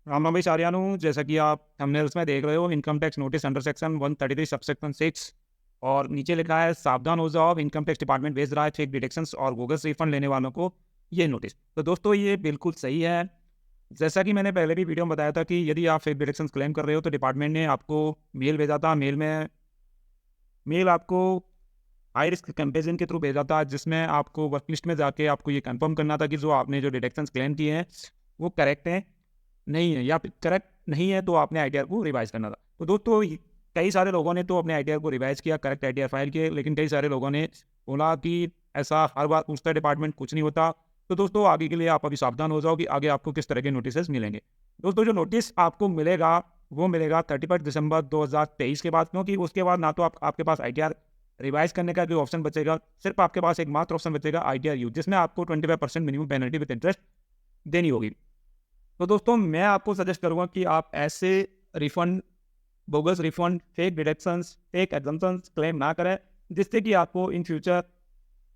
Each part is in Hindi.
राम रमेश आर्यानु, जैसा कि आप थंबनेल्स में देख रहे हो, income tax notice under section 133 subsection 6 और नीचे लिखा है सावधान हो जाओ, इनकम टैक्स डिपार्टमेंट भेज रहा है फेक डिडक्शंस और बोगस रिफंड लेने वालों को ये नोटिस। तो दोस्तों ये बिल्कुल सही है। जैसा कि मैंने पहले भी वीडियो में बताया था कि यदि आप फेक डिडक्शंस क्लेम कर रहे हो तो डिपार्टमेंट ने आपको मेल भेजा था। मेल आपको हाई रिस्क कंपेरिजन के थ्रू भेजा था, जिसमें आपको वर्क लिस्ट में जाके आपको ये कंफर्म करना था कि जो आपने जो डिडक्शंस क्लेम किए हैं वो करेक्ट हैं नहीं है, या फिर करेक्ट नहीं है तो आपने आईटीआर को रिवाइज करना था। तो दोस्तों कई सारे लोगों ने तो अपने आईटीआर को रिवाइज किया, करेक्ट आईटीआर फाइल किए, लेकिन कई सारे लोगों ने बोला कि ऐसा हर बार पूछता है डिपार्टमेंट, कुछ नहीं होता। तो दोस्तों आगे के लिए आप अभी सावधान हो जाओ कि आगे आपको किस तरह के नोटिस मिलेंगे। दोस्तों जो नोटिस आपको मिलेगा वो मिलेगा 31 दिसंबर 2023 के बाद, क्योंकि उसके बाद ना तो आपके पास आईटीआर रिवाइज करने का कोई ऑप्शन बचेगा, सिर्फ आपके पास एक मात्र ऑप्शन बचेगा आईटीआर यू, जिसमें आपको 25% मिनिमम पेनल्टी विद इंटरेस्ट देनी होगी। तो दोस्तों मैं आपको सजेस्ट करूंगा कि आप ऐसे refund, bogus refund, fake deductions, fake exemptions claim ना करें, जिससे कि आपको इन फ्यूचर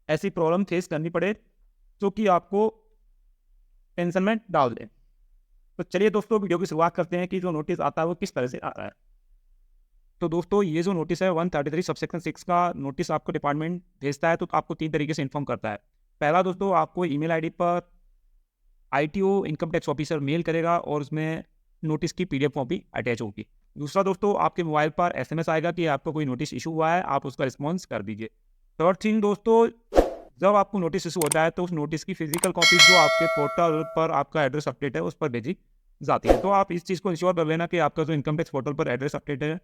ऐसी प्रॉब्लम फेस करनी पड़े जो कि आपको टेंशन में डाल दे। तो चलिए दोस्तों वीडियो की शुरुआत करते हैं कि जो नोटिस आता है वो किस तरह से आता है। तो दोस्तों ये जो नोटिस है 133 सबसेक्शन 6 का नोटिस आपको डिपार्टमेंट भेजता है, तो आपको 3 तरीके से इन्फॉर्म करता है। पहला दोस्तों आपको ईमेल आईडी पर ITO income tax officer mail करेगा और उसमें नोटिस की पीडीएफ कॉपी अटैच होगी। दूसरा दोस्तों आपके मोबाइल पर एसएमएस आएगा कि आपको कोई नोटिस इशू हुआ है, आप उसका रिस्पॉन्स कर दीजिए। थर्ड थिंग दोस्तों, जब आपको नोटिस इशू होता है तो उस नोटिस की फिजिकल कॉपी जो आपके पोर्टल पर आपका एड्रेस अपडेट है उस पर भेजी जाती है। तो आप इस चीज़ को इंश्योर कर लेना कि आपका जो इनकम टैक्स पोर्टल पर एड्रेस अपडेट है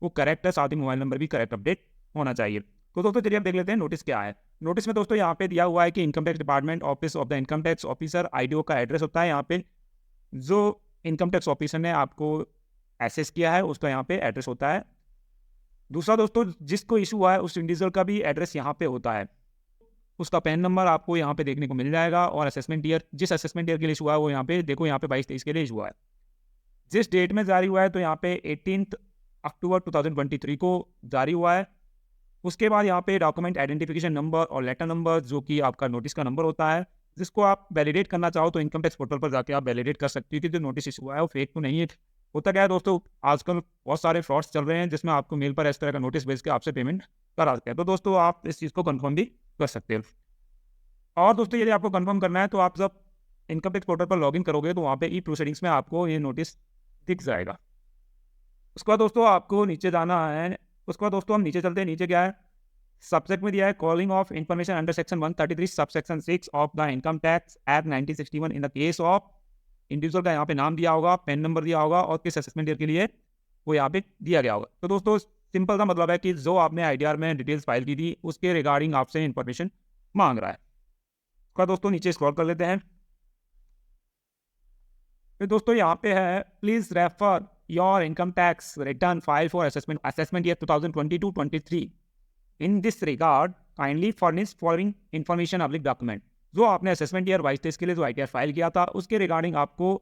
वो करेक्ट है, साथ ही मोबाइल नंबर भी करेक्ट अपडेट होना चाहिए। तो दोस्तों चलिए अब देख लेते हैं नोटिस क्या है। नोटिस में दोस्तों यहाँ पे दिया हुआ है कि income tax department office of the income tax officer ITO का एड्रेस होता है। यहाँ पे जो इनकम टैक्स ऑफिसर ने आपको एसेस किया है उसका यहाँ पे एड्रेस होता है। दूसरा दोस्तों, जिसको इशू हुआ है उस इंडिविजुअल का भी एड्रेस यहाँ पे होता है, उसका पैन नंबर आपको यहाँ पे देखने को मिल जाएगा। और असेसमेंट ईयर, जिस असेसमेंट ईयर के लिए इशू हुआ है वो यहाँ पे देखो, यहाँ पे 22-23 के लिए इशू हुआ है। जिस डेट में जारी हुआ है तो यहाँ पे 18 अक्टूबर 2023 को जारी हुआ है। उसके बाद यहाँ पे डॉक्यूमेंट आइडेंटिफिकेशन नंबर और लेटर नंबर, जो कि आपका नोटिस का नंबर होता है, जिसको आप वैलिडेट करना चाहो तो इनकम टैक्स पोर्टल पर जाके आप वैलिडेट कर सकते हो कि जो नोटिस इशू हुआ है वो फेक तो नहीं है। होता क्या है दोस्तों, आजकल बहुत सारे फ्रॉड्स चल रहे हैं जिसमें आपको मेल पर इस तरह का नोटिस भेज के आपसे पेमेंट करा सकते हैं। तो दोस्तों आप इस चीज़ को कन्फर्म भी कर सकते हो। और दोस्तों यदि आपको कंफर्म करना है तो आप जब इनकम टैक्स पोर्टल पर लॉगिन करोगे तो वहाँ पे ई प्रोसीडिंग्स में आपको ये नोटिस दिख जाएगा। उसके बाद दोस्तों आपको नीचे जाना है। उसके बाद दोस्तों हम नीचे चलते हैं। नीचे क्या है, सब्जेक्ट में दिया है calling of information under section 133 subsection 6 of the income tax act 1961 in the case of, individual का यहाँ पे नाम दिया होगा, पेन नंबर दिया होगा और किस असेसमेंट ईयर के लिए वो यहाँ पे दिया गया होगा। तो दोस्तों सिंपल सा मतलब है कि जो आपने आईटीआर में डिटेल्स फाइल की थी उसके रिगार्डिंग आपसे इन्फॉर्मेशन मांग रहा है। उसका दोस्तों नीचे स्क्रॉल कर लेते हैं। फिर दोस्तों यहाँ पे है please refer your income tax return file for assessment year 2022-23 in this regard kindly furnish following information public document. जो आपने असेसमेंट ईयर 22-23 के लिए जो आईटीआर फाइल किया था उसके रिगार्डिंग आपको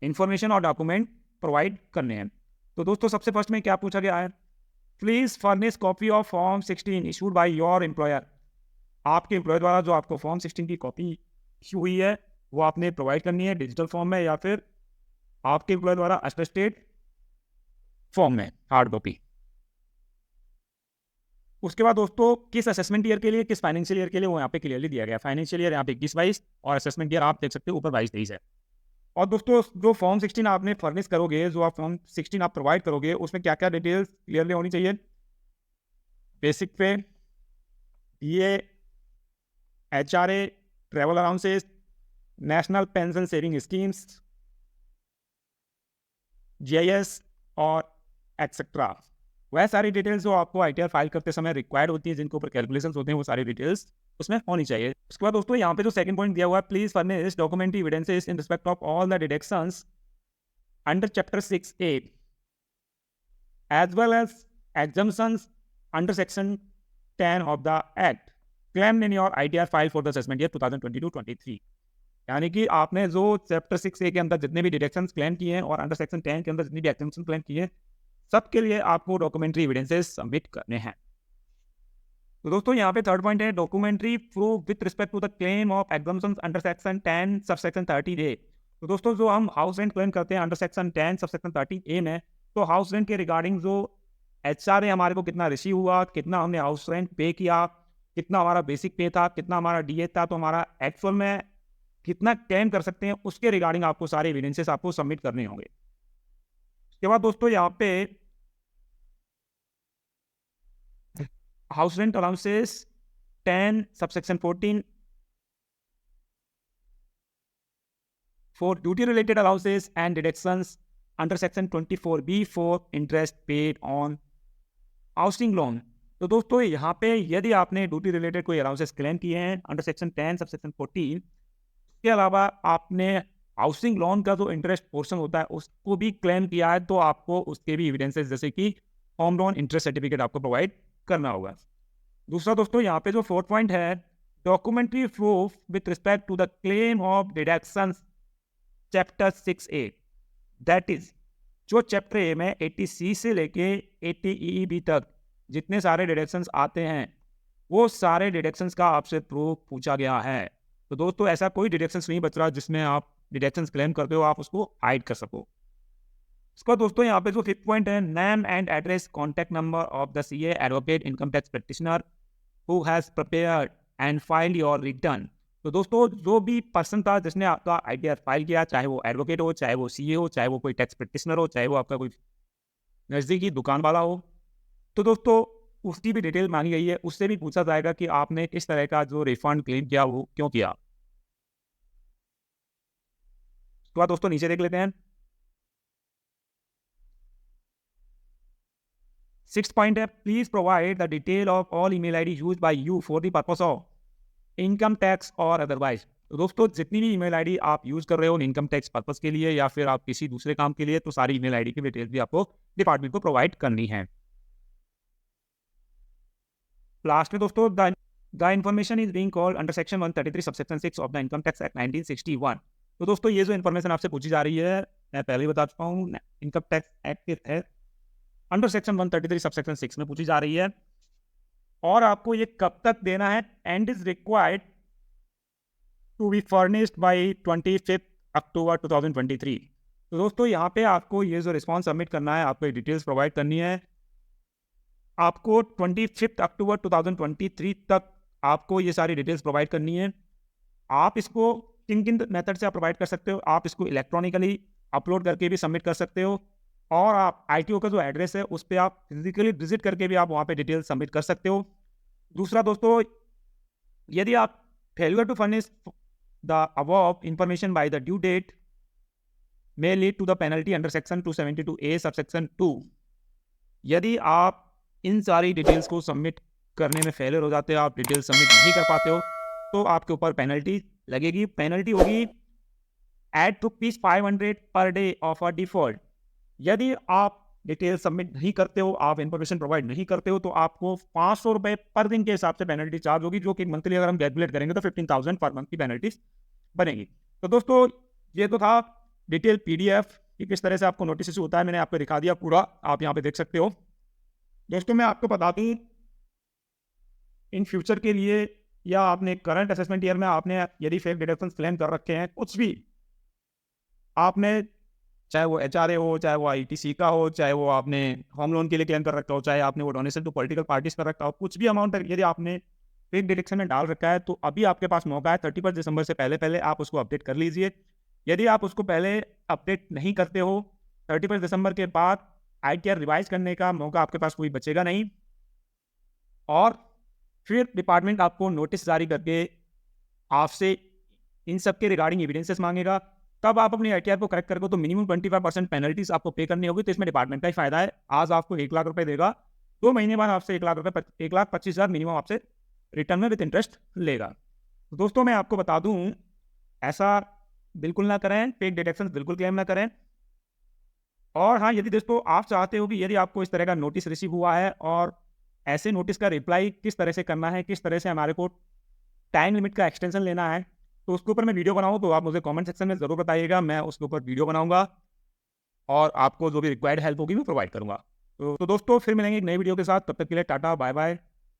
इन्फॉर्मेशन और डॉक्यूमेंट प्रोवाइड करने हैं। तो दोस्तों सबसे फर्स्ट में क्या पूछा गया है, please furnish copy of form 16 issued by your employer. आपके एम्प्लॉयर द्वारा जो आपको फॉर्म 16 की कॉपी इशू हुई है वो आपने प्रोवाइड करनी है डिजिटल फॉर्म में या फिर आपके एम्प्लॉयर द्वारा अटेस्टेड फॉर्म में हार्ड कॉपी। उसके बाद दोस्तों किस असेसमेंट ईयर के लिए, किस फाइनेंशियल ईयर के लिए, वो यहाँ पे क्लियरली दिया गया। फाइनेंशियल ईयर यहाँ पे 21-22 और असेसमेंट ईयर आप देख सकते हो ऊपर 22-23 है। और दोस्तों जो फॉर्म 16 आपने फर्निश करोगे, जो आप फॉर्म 16 आप प्रोवाइड करोगे उसमें क्या क्या डिटेल्स क्लियरली होनी चाहिए। बेसिक पे ये HRA, travel allowances, national pension saving schemes, GIS और एक्सेट्रा, वह सारी डिटेल्स जो आपको आईटीआर फाइल करते समय रिक्वायर्ड होती है, जिनके ऊपर कैलकुलेशंस होते हैं, वो सारी डिटेल्स उसमें होनी चाहिए। उसके बाद दोस्तों यहाँ पे जो सेकंड पॉइंट दिया हुआ है, please furnish documentary evidences in respect of all the deductions under chapter 6A as well as exemptions under section 10 of the act claimed in your ITR file for the assessment year 2022-23। यानी कि आपने जो चैप्टर 6A के अंदर जितने भी डिडक्शंस क्लेम किए हैं और अंडर सेक्शन 10 के अंदर जितनी भी एग्जम्पशन क्लेम किए हैं, सबके लिए आपको डॉक्यूमेंट्री एविडेंसेस सबमिट करने हैं। तो दोस्तों यहाँ पे थर्ड पॉइंट है documentary proof with respect to the claim of exemptions under section 10 subsection 30A तो दोस्तों जो हम हाउस रेंट क्लेम करते हैं under section 10 sub section 13A में, तो हाउस रेंट के रिगार्डिंग जो एचआरए हमारे को कितना रिसीव हुआ, कितना हमने हाउस रेंट पे किया, कितना हमारा बेसिक पे था, कितना हमारा डीए था, तो हमारा एक्चुअल में कितना क्लेम कर सकते हैं, उसके रिगार्डिंग आपको सारे एविडेंसेस आपको सबमिट करने होंगे। उसके बाद दोस्तों यहाँ पे house rent allowances 10 subsection 14 for duty related allowances and deductions under section 24B for interest paid on housing loan. तो दोस्तों यहाँ पे यदि आपने ड्यूटी रिलेटेड कोई अलाउंसेस क्लेम किए हैं अंडर सेक्शन 10 सब सेक्शन 14, के अलावा आपने हाउसिंग लोन का जो इंटरेस्ट पोर्शन होता है उसको भी क्लेम किया है, तो आपको उसके भी एविडेंसेस जैसे कि होम लोन इंटरेस्ट सर्टिफिकेट आपको प्रोवाइड करना होगा। दूसरा दोस्तों यहाँ पे जो 4th पॉइंट है, documentary proof with respect to the claim of deduction chapter 6A, that is जो चैप्टर ए में 80C से लेके 80EEB तक जितने सारे डिडक्शंस आते हैं वो सारे डिडक्शंस का आपसे प्रूफ पूछा गया है। तो दोस्तों ऐसा कोई डिडक्शंस नहीं बच रहा जिसमें आप डिडक्शंस क्लेम करते हो आप उसको हाइड कर सको। इसका दोस्तों यहाँ पे जो 5th पॉइंट है, name and address contact number of the CA advocate income tax practitioner who has prepared and file your return. तो दोस्तों जो भी पर्सन था जिसने आपका आईटीआर फाइल किया, चाहे वो एडवोकेट हो, चाहे वो सीए हो, चाहे वो कोई टैक्स प्रैक्टिशनर हो, चाहे वो आपका कोई नज़दीकी दुकान वाला हो, तो दोस्तों उसकी भी डिटेल मांगी गई है। उससे भी पूछा जाएगा कि आपने इस तरह का जो रिफंड क्लेम किया वो क्यों किया। उसके बाद दोस्तों नीचे देख लेते हैं, 6th पॉइंट है, please provide the detail of all email ID used by you for the purpose of income tax और अदरवाइज। तो दोस्तों जितनी भी ईमेल आईडी आप यूज कर रहे हो इनकम टैक्स पर्पस के लिए या फिर आप किसी दूसरे काम के लिए, तो सारी ईमेल आईडी की डिटेल भी आपको डिपार्टमेंट को प्रोवाइड करनी है। लास्ट में दोस्तों the information is being called under section 133 subsection 6 of the income tax act 1961। तो दोस्तों ये जो इन्फॉर्मेशन आपसे पूछी जा रही है मैं पहले ही बता चुका हूँ, इनकम टैक्स एक्ट के तहत अंडर सेक्शन 133 सबसेक्शन 6 में पूछी जा रही है और आपको ये कब तक देना है, and is required to be furnished by 25 October 2023। तो दोस्तों यहाँ पे आपको ये जो रिस्पॉन्स सबमिट करना है, आपको डिटेल्स प्रोवाइड करनी है। आपको 25 अक्टूबर 2023 तक आपको ये सारी डिटेल्स प्रोवाइड करनी है। आप इसको किन किन मेथड से आप प्रोवाइड कर सकते हो, आप इसको इलेक्ट्रॉनिकली अपलोड करके भी सबमिट कर सकते हो और आप आईटीओ का जो एड्रेस है उस पर आप फिजिकली विजिट करके भी आप वहाँ पे डिटेल्स सबमिट कर सकते हो। दूसरा दोस्तों, यदि आप failure to furnish the above information by the due date may lead to the penalty under section 272A subsection 2। यदि आप इन सारी डिटेल्स को सबमिट करने में फेलियर हो जाते हो, आप डिटेल्स सबमिट नहीं कर पाते हो, तो आपके ऊपर पेनल्टी लगेगी। पेनल्टी होगी eight ₹500 per day of a default. यदि आप डिटेल सबमिट नहीं करते हो, आप इन्फॉर्मेशन प्रोवाइड नहीं करते हो, तो आपको ₹500 पर दिन के हिसाब से पेनल्टी चार्ज होगी, जो कि मंथली अगर हम कैलकुलेट करेंगे तो 15,000 पर मंथ की पेनल्टी बनेगी। तो दोस्तों ये तो था डिटेल पीडीएफ कि किस तरह से आपको नोटिस इशू होता है, मैंने आपको दिखा दिया पूरा, आप यहाँ पे देख सकते हो। दोस्तों मैं आपको बता दूँ इन फ्यूचर के लिए या आपने करंट असेसमेंट ईयर में आपने यदि फेक डिडक्शन क्लेम कर रखे हैं, कुछ भी आपने, चाहे वो एचआरए हो, चाहे वो आईटीसी का हो, चाहे वो आपने होम लोन के लिए क्लेम कर रखा हो, चाहे आपने वो डोनेशन टू पॉलिटिकल पार्टीज कर रखा हो, कुछ भी अमाउंट यदि आपने फेक डिडक्शन में डाल रखा है, तो अभी आपके पास मौका है 31 दिसंबर से पहले आप उसको अपडेट कर लीजिए। यदि आप उसको पहले अपडेट नहीं करते हो, 31 दिसंबर के बाद आईटीआर रिवाइज करने का मौका आपके पास कोई बचेगा नहीं और फिर डिपार्टमेंट आपको नोटिस जारी करके आपसे इन सब के रिगार्डिंग एविडेंसेस मांगेगा। तब आप अपनी आईटीआर को करेक्ट करोगे तो मिनिमम 25% पेनल्टीज आपको पे करनी होगी। तो इसमें डिपार्टमेंट का ही फायदा है, आज आपको 1 लाख रुपए देगा, 2 महीने बाद आपसे 1 लाख रुपए 1,25,000 मिनिमम आपसे रिटर्न में विद इंटरेस्ट लेगा। तो दोस्तों मैं आपको बता दूं ऐसा बिल्कुल ना करें, फेक डिडक्शन बिल्कुल क्लेम ना करें। और हाँ, यदि दोस्तों आप चाहते हो कि यदि आपको इस तरह का नोटिस रिसीव हुआ है और ऐसे नोटिस का रिप्लाई किस तरह से करना है, किस तरह से हमारे को टाइम लिमिट का एक्सटेंशन लेना है, तो उसके ऊपर मैं वीडियो बनाऊँ तो आप मुझे कमेंट सेक्शन में ज़रूर बताइएगा, मैं उसके ऊपर वीडियो बनाऊंगा और आपको जो भी रिक्वायर्ड हेल्प होगी मैं प्रोवाइड करूँगा। तो दोस्तों फिर मिलेंगे एक नई वीडियो के साथ, तब तक के लिए टाटा बाय बाय।